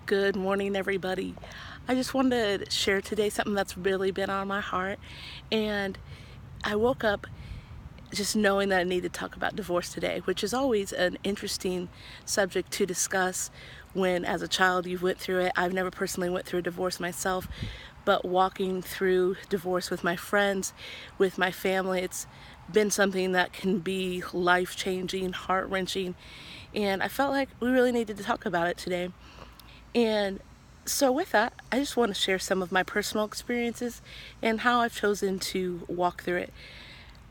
Good morning, everybody. I just wanted to share today something that's really been on my heart. And I woke up just knowing that I need to talk about divorce today, which is always an interesting subject to discuss when, as a child, you've went through it. I've never personally went through a divorce myself, but walking through divorce with my friends, with my family, it's been something that can be life-changing, heart-wrenching, and I felt like we really needed to talk about it today. And so, with that, I just want to share some of my personal experiences and how I've chosen to walk through it.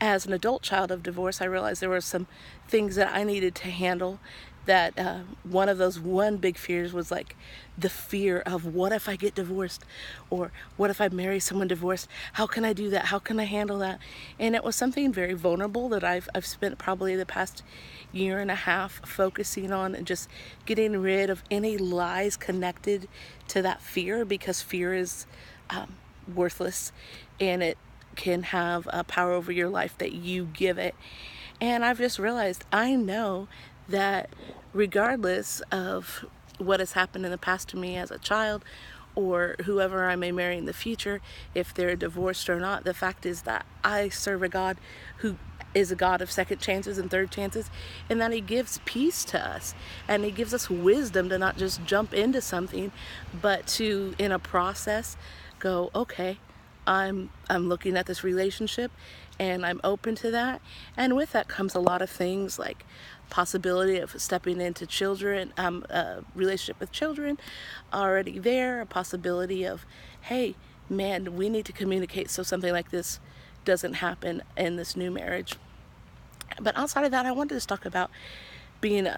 As an adult child of divorce, I realized there were some things that I needed to handle. That one of those one big fears was like the fear of what if I get divorced, or what if I marry someone divorced? How can I do that? How can I handle that? And it was something very vulnerable that I've spent probably the past year and a half focusing on and just getting rid of any lies connected to that fear, because fear is worthless, and it can have a power over your life that you give it. And I've just realized I know that regardless of what has happened in the past to me as a child, or whoever I may marry in the future, if they're divorced or not, the fact is that I serve a God who is a God of second chances and third chances, and that He gives peace to us, and He gives us wisdom to not just jump into something, but to, in a process, go, okay, I'm looking at this relationship and I'm open to that. And with that comes a lot of things like possibility of stepping into children, a relationship with children already there, a possibility of, hey, man, we need to communicate so something like this doesn't happen in this new marriage. But outside of that, I wanted to talk about being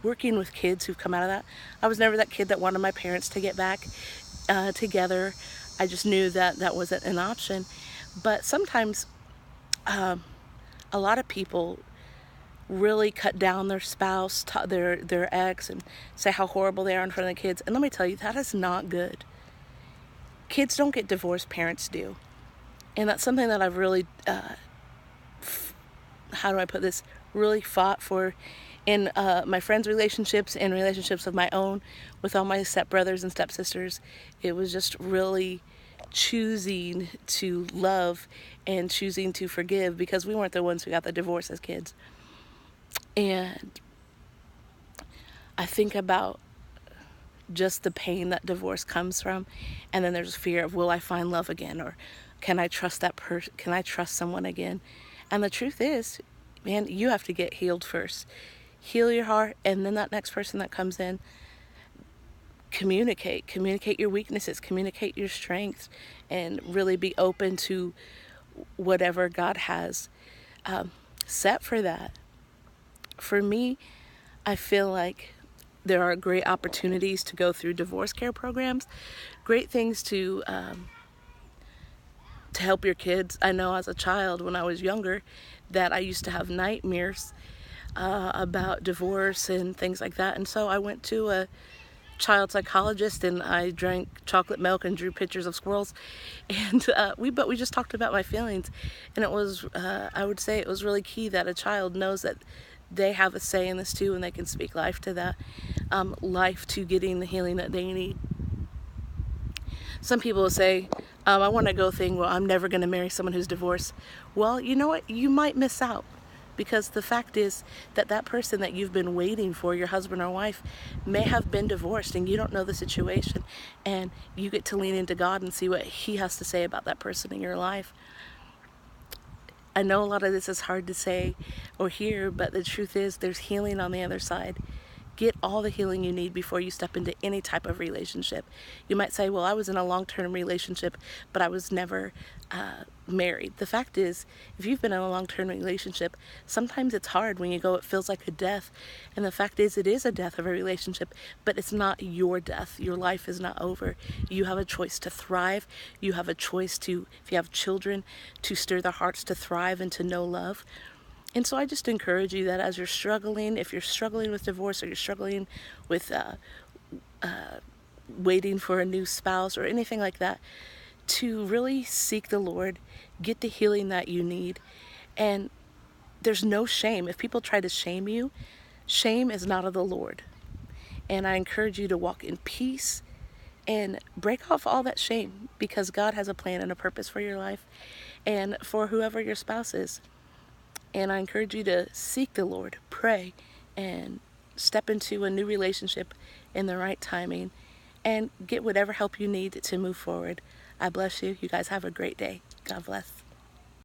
working with kids who've come out of that. I was never that kid that wanted my parents to get back together. I just knew that that wasn't an option. But sometimes a lot of people really cut down their spouse, their ex, and say how horrible they are in front of the kids. And let me tell you, that is not good. Kids don't get divorced, parents do. And that's something that I've really, how do I put this, really fought for in my friends' relationships and relationships of my own with all my stepbrothers and stepsisters. It was just really choosing to love and choosing to forgive, because we weren't the ones who got the divorce as kids. And I think about just the pain that divorce comes from, and then there's fear of, will I find love again, or can I trust that person? Can I trust someone again? And the truth is, man, you have to get healed first. Heal your heart, and then that next person that comes in, communicate your weaknesses, communicate your strengths, and really be open to whatever God has set for that. For me, I feel like there are great opportunities to go through divorce care programs, great things to help your kids. I know as a child, when I was younger, that I used to have nightmares about divorce and things like that. And so I went to a child psychologist, and I drank chocolate milk and drew pictures of squirrels, and we just talked about my feelings. And it was I would say it was really key that a child knows that they have a say in this too, and they can speak life to that, life to getting the healing that they need. Some people will say, I want to go thing, well, I'm never going to marry someone who's divorced. Well, you know what? You might miss out, because the fact is that that person that you've been waiting for, your husband or wife, may have been divorced, and you don't know the situation, and you get to lean into God and see what He has to say about that person in your life. I know a lot of this is hard to say or hear, but the truth is there's healing on the other side. Get all the healing you need before you step into any type of relationship. You might say, well, I was in a long-term relationship, but I was never married. The fact is, if you've been in a long-term relationship, sometimes it's hard when you go, it feels like a death. And the fact is, it is a death of a relationship, but it's not your death. Your life is not over. You have a choice to thrive. You have a choice to, if you have children, to stir their hearts to thrive and to know love. And so I just encourage you that as you're struggling, if you're struggling with divorce, or you're struggling with waiting for a new spouse or anything like that, to really seek the Lord, get the healing that you need. And there's no shame. If people try to shame you, shame is not of the Lord. And I encourage you to walk in peace and break off all that shame, because God has a plan and a purpose for your life and for whoever your spouse is. And I encourage you to seek the Lord, pray, and step into a new relationship in the right timing and get whatever help you need to move forward. I bless you. You guys have a great day. God bless.